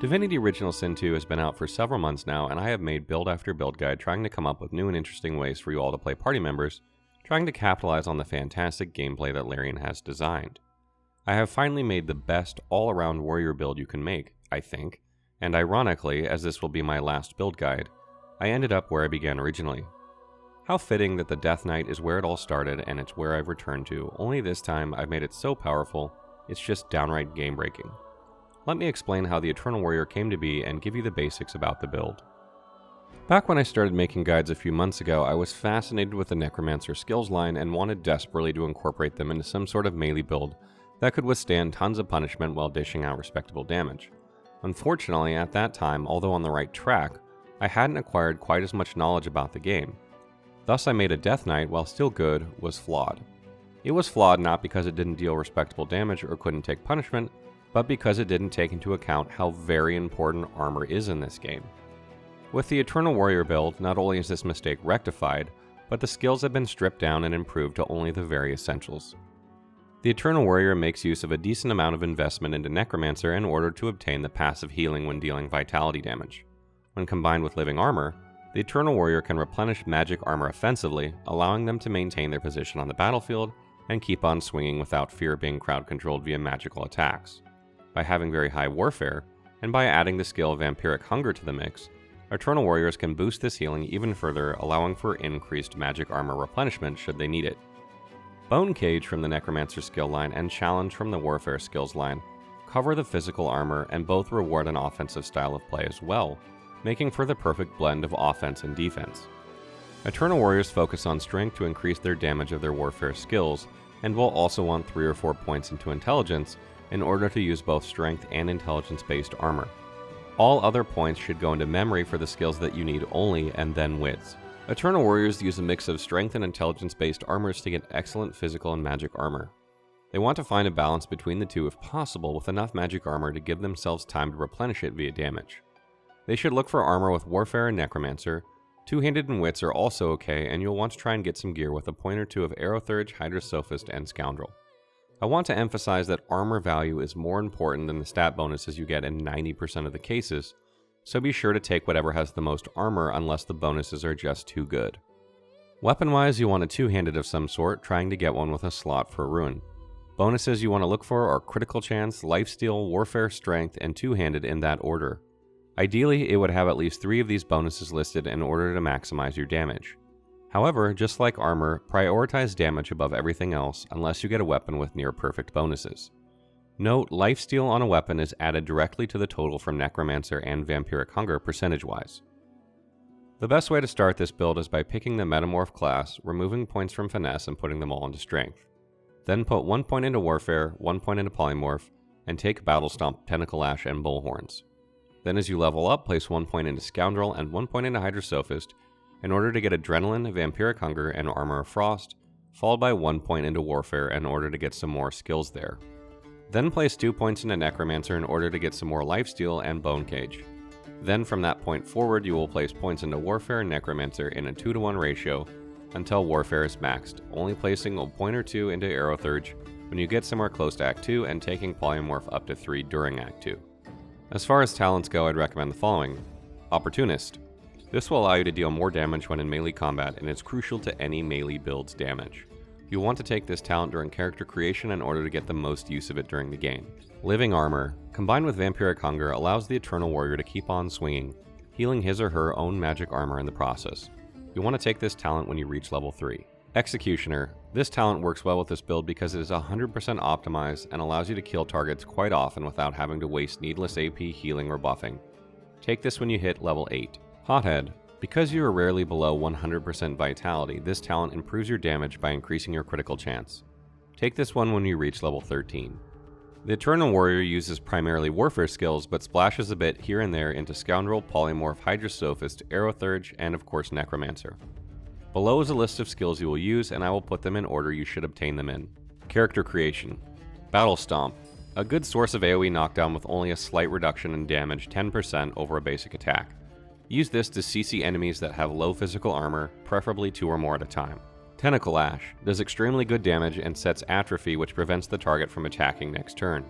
Divinity Original Sin 2 has been out for several months now, and I have made build after build guide trying to come up with new and interesting ways for you all to play party members, trying to capitalize on the fantastic gameplay that Larian has designed. I have finally made the best all-around warrior build you can make, I think, and ironically, as this will be my last build guide, I ended up where I began originally. How fitting that the Death Knight is where it all started and it's where I've returned to, only this time I've made it so powerful, it's just downright game-breaking. Let me explain how the Eternal Warrior came to be and give you the basics about the build. Back when I started making guides a few months ago, I was fascinated with the Necromancer skills line and wanted desperately to incorporate them into some sort of melee build that could withstand tons of punishment while dishing out respectable damage. Unfortunately, at that time, although on the right track, I hadn't acquired quite as much knowledge about the game. Thus I made a Death Knight, while still good, was flawed. It was flawed not because it didn't deal respectable damage or couldn't take punishment, but because it didn't take into account how very important armor is in this game. With the Eternal Warrior build, not only is this mistake rectified, but the skills have been stripped down and improved to only the very essentials. The Eternal Warrior makes use of a decent amount of investment into Necromancer in order to obtain the passive healing when dealing vitality damage. When combined with Living Armour, the Eternal Warrior can replenish Magic Armour offensively, allowing them to maintain their position on the battlefield and keep on swinging without fear of being crowd controlled via magical attacks. By having very high warfare, and by adding the skill Vampiric Hunger to the mix, Eternal Warriors can boost this healing even further, allowing for increased Magic Armor replenishment should they need it. Bone Cage from the Necromancer skill line and Challenge from the Warfare skills line cover the physical armor and both reward an offensive style of play as well, making for the perfect blend of offense and defense. Eternal Warriors focus on strength to increase their damage of their warfare skills, and will also want 3 or 4 points into intelligence in order to use both strength and intelligence-based armor. All other points should go into memory for the skills that you need only, and then wits. Eternal Warriors use a mix of strength and intelligence-based armors to get excellent physical and magic armor. They want to find a balance between the two if possible, with enough magic armor to give themselves time to replenish it via damage. They should look for armor with Warfare and Necromancer. Two-handed and wits are also okay, and you'll want to try and get some gear with a point or two of Aerotheurge, Hydrosophist, and Scoundrel. I want to emphasize that armor value is more important than the stat bonuses you get in 90% of the cases, so be sure to take whatever has the most armor unless the bonuses are just too good. Weapon-wise, you want a two-handed of some sort, trying to get one with a slot for Rune. Bonuses you want to look for are Critical Chance, Lifesteal, Warfare, Strength, and two-handed in that order. Ideally, it would have at least 3 of these bonuses listed in order to maximize your damage. However, just like armor, prioritize damage above everything else unless you get a weapon with near-perfect bonuses. Note, Lifesteal on a weapon is added directly to the total from Necromancer and Vampiric Hunger percentage-wise. The best way to start this build is by picking the Metamorph class, removing points from Finesse and putting them all into Strength. Then put 1 point into Warfare, 1 point into Polymorph, and take Battle Stomp, Tentacle Lash, and Bullhorns. Then as you level up, place 1 point into Scoundrel and 1 point into Hydrosophist in order to get Adrenaline, Vampiric Hunger, and Armor of Frost, followed by 1 point into Warfare in order to get some more skills there. Then place 2 points into Necromancer in order to get some more Lifesteal and Bone Cage. Then from that point forward, you will place points into Warfare and Necromancer in a 2-to-1 ratio until Warfare is maxed, only placing a point or 2 into Aerotheurge when you get somewhere close to Act 2 and taking Polymorph up to 3 during Act 2. As far as talents go, I'd recommend the following. Opportunist. This will allow you to deal more damage when in melee combat and is crucial to any melee build's damage. You'll want to take this talent during character creation in order to get the most use of it during the game. Living Armour, combined with Vampiric Hunger, allows the Eternal Warrior to keep on swinging, healing his or her own magic armor in the process. You'll want to take this talent when you reach level 3. Executioner. This talent works well with this build because it is 100% optimized and allows you to kill targets quite often without having to waste needless AP healing or buffing. Take this when you hit level 8. Hothead. Because you are rarely below 100% vitality, this talent improves your damage by increasing your critical chance. Take this one when you reach level 13. The Eternal Warrior uses primarily Warfare skills, but splashes a bit here and there into Scoundrel, Polymorph, Hydrosophist, Aerotheurge, and of course Necromancer. Below is a list of skills you will use, and I will put them in order you should obtain them in. Character Creation. Battle Stomp. A good source of AoE knockdown with only a slight reduction in damage, 10% over a basic attack. Use this to CC enemies that have low physical armor, preferably 2 or more at a time. Tentacle Lash does extremely good damage and sets Atrophy, which prevents the target from attacking next turn.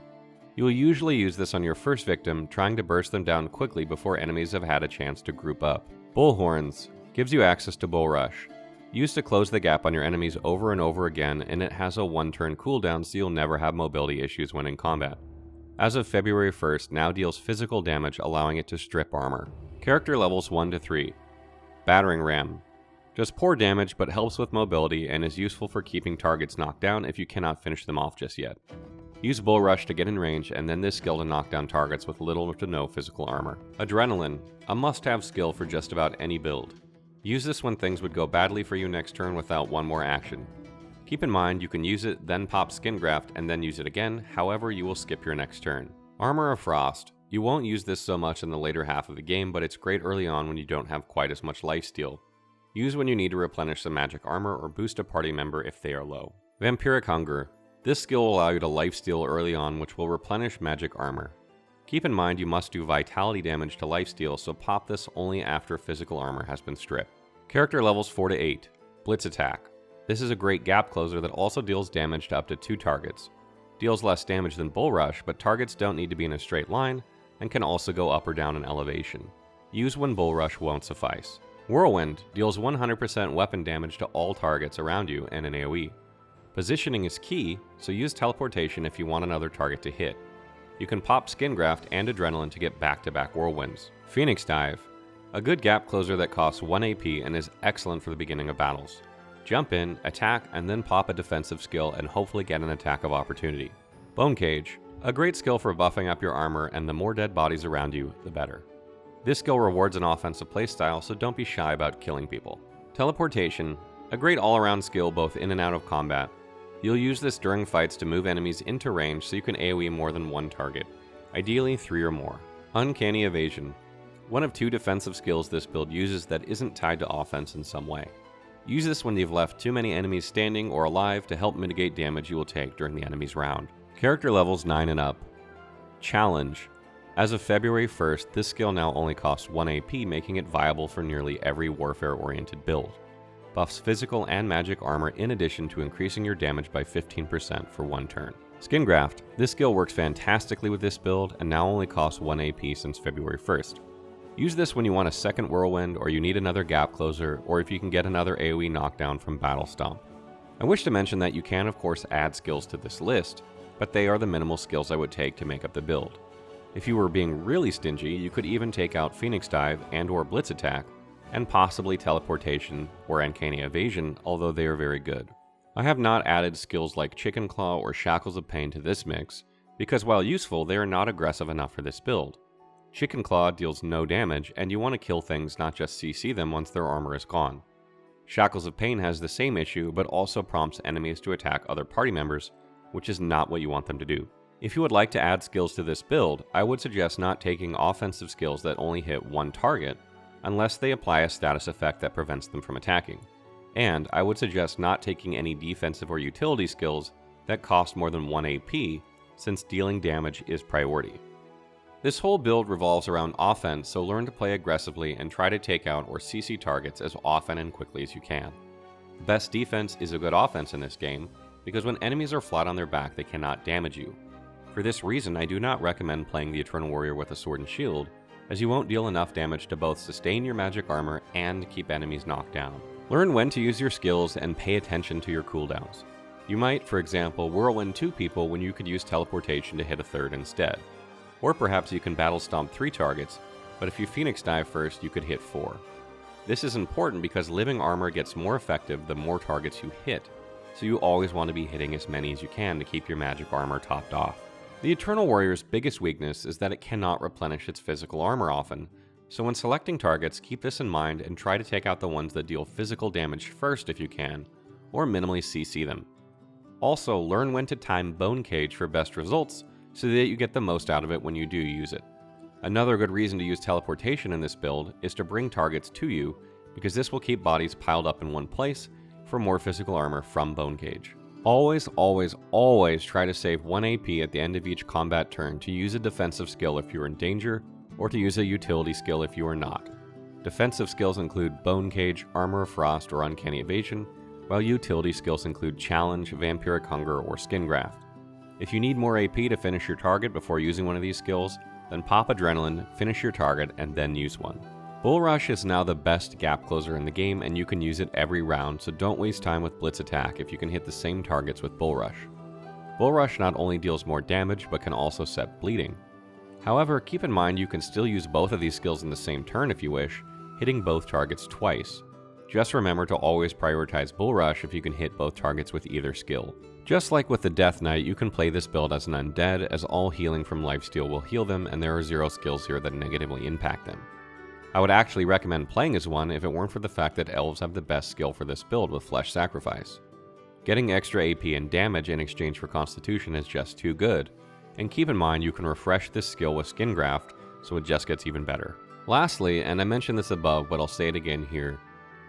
You will usually use this on your first victim, trying to burst them down quickly before enemies have had a chance to group up. Bullhorns gives you access to Bull Rush. Used to close the gap on your enemies over and over again, and it has a 1-turn cooldown so you'll never have mobility issues when in combat. As of February 1st, now deals physical damage, allowing it to strip armor. Character levels 1 to 3. Battering Ram. Does poor damage but helps with mobility and is useful for keeping targets knocked down if you cannot finish them off just yet. Use Bull Rush to get in range and then this skill to knock down targets with little to no physical armor. Adrenaline, a must-have skill for just about any build. Use this when things would go badly for you next turn without one more action. Keep in mind you can use it, then pop Skin Graft, and then use it again, however you will skip your next turn. Armor of Frost. You won't use this so much in the later half of the game, but it's great early on when you don't have quite as much lifesteal. Use when you need to replenish some magic armor or boost a party member if they are low. Vampiric Hunger. This skill will allow you to lifesteal early on, which will replenish magic armor. Keep in mind you must do vitality damage to lifesteal, so pop this only after physical armor has been stripped. Character levels 4 to 8. Blitz Attack. This is a great gap closer that also deals damage to up to 2 targets. Deals less damage than Bull Rush, but targets don't need to be in a straight line and can also go up or down in elevation. Use when Bull Rush won't suffice. Whirlwind deals 100% weapon damage to all targets around you and an AoE. Positioning is key, so use teleportation if you want another target to hit. You can pop Skin Graft and Adrenaline to get back-to-back whirlwinds. Phoenix Dive. A good gap closer that costs 1 AP and is excellent for the beginning of battles. Jump in, attack, and then pop a defensive skill and hopefully get an attack of opportunity. Bone Cage. A great skill for buffing up your armor, and the more dead bodies around you, the better. This skill rewards an offensive playstyle, so don't be shy about killing people. Teleportation. A great all-around skill both in and out of combat. You'll use this during fights to move enemies into range so you can AoE more than one target, ideally 3 or more. Uncanny Evasion. One of 2 defensive skills this build uses that isn't tied to offense in some way. Use this when you've left too many enemies standing or alive to help mitigate damage you will take during the enemy's round. Character levels 9 and up. Challenge. As of February 1st, this skill now only costs 1 AP, making it viable for nearly every warfare-oriented build. Buffs physical and magic armor in addition to increasing your damage by 15% for 1 turn. Skin Graft. This skill works fantastically with this build and now only costs 1 AP since February 1st. Use this when you want a second Whirlwind, or you need another gap closer, or if you can get another AoE knockdown from Battle Stomp. I wish to mention that you can of course add skills to this list, but they are the minimal skills I would take to make up the build. If you were being really stingy, you could even take out Phoenix Dive and or Blitz Attack, and possibly Teleportation or Uncanny Evasion, although they are very good. I have not added skills like Chicken Claw or Shackles of Pain to this mix, because while useful, they are not aggressive enough for this build. Chicken Claw deals no damage, and you want to kill things, not just CC them once their armor is gone. Shackles of Pain has the same issue, but also prompts enemies to attack other party members, which is not what you want them to do. If you would like to add skills to this build, I would suggest not taking offensive skills that only hit one target, unless they apply a status effect that prevents them from attacking. And I would suggest not taking any defensive or utility skills that cost more than 1 AP, since dealing damage is priority. This whole build revolves around offense, so learn to play aggressively and try to take out or CC targets as often and quickly as you can. Best defense is a good offense in this game, because when enemies are flat on their back they cannot damage you. For this reason, I do not recommend playing the Eternal Warrior with a sword and shield, as you won't deal enough damage to both sustain your magic armor and keep enemies knocked down. Learn when to use your skills and pay attention to your cooldowns. You might, for example, Whirlwind 2 people when you could use teleportation to hit a third instead. Or perhaps you can Battle Stomp 3 targets, but if you Phoenix Dive first, you could hit 4. This is important because Living Armour gets more effective the more targets you hit, so you always want to be hitting as many as you can to keep your magic armor topped off. The Eternal Warrior's biggest weakness is that it cannot replenish its physical armor often, so when selecting targets, keep this in mind and try to take out the ones that deal physical damage first if you can, or minimally CC them. Also, learn when to time Bone Cage for best results, so that you get the most out of it when you do use it. Another good reason to use teleportation in this build is to bring targets to you, because this will keep bodies piled up in one place for more physical armor from Bone Cage. Always, always, always try to save 1 AP at the end of each combat turn to use a defensive skill if you're in danger, or to use a utility skill if you are not. Defensive skills include Bone Cage, Armor of Frost, or Uncanny Evasion, while utility skills include Challenge, Vampiric Hunger, or Skin Graft. If you need more AP to finish your target before using one of these skills, then pop Adrenaline, finish your target, and then use one. Bull Rush is now the best gap closer in the game, and you can use it every round, so don't waste time with Blitz Attack if you can hit the same targets with Bull Rush. Bull Rush not only deals more damage, but can also set bleeding. However, keep in mind you can still use both of these skills in the same turn if you wish, hitting both targets twice. Just remember to always prioritize Bull Rush if you can hit both targets with either skill. Just like with the Death Knight, you can play this build as an undead, as all healing from lifesteal will heal them, and there are 0 skills here that negatively impact them. I would actually recommend playing as one if it weren't for the fact that elves have the best skill for this build with Flesh Sacrifice. Getting extra AP and damage in exchange for Constitution is just too good, and keep in mind you can refresh this skill with Skin Graft, so it just gets even better. Lastly, and I mentioned this above but I'll say it again here,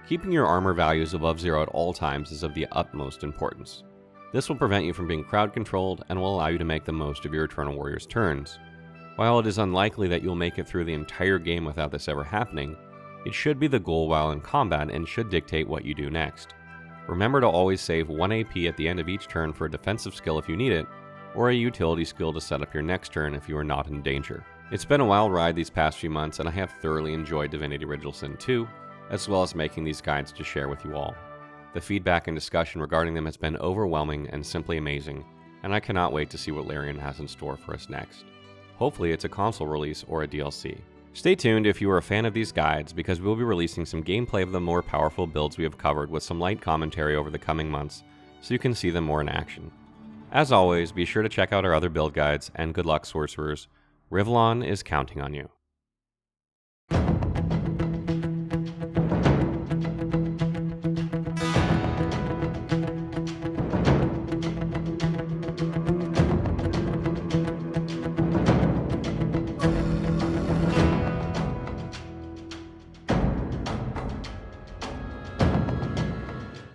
keeping your armor values above 0 at all times is of the utmost importance. This will prevent you from being crowd controlled and will allow you to make the most of your Eternal Warrior's turns. While it is unlikely that you'll make it through the entire game without this ever happening, it should be the goal while in combat and should dictate what you do next. Remember to always save 1 AP at the end of each turn for a defensive skill if you need it, or a utility skill to set up your next turn if you are not in danger. It's been a wild ride these past few months, and I have thoroughly enjoyed Divinity Original Sin 2, as well as making these guides to share with you all. The feedback and discussion regarding them has been overwhelming and simply amazing, and I cannot wait to see what Larian has in store for us next. Hopefully it's a console release or a DLC. Stay tuned if you are a fan of these guides, because we will be releasing some gameplay of the more powerful builds we have covered with some light commentary over the coming months, so you can see them more in action. As always, be sure to check out our other build guides, and good luck, sorcerers. Rivlon is counting on you.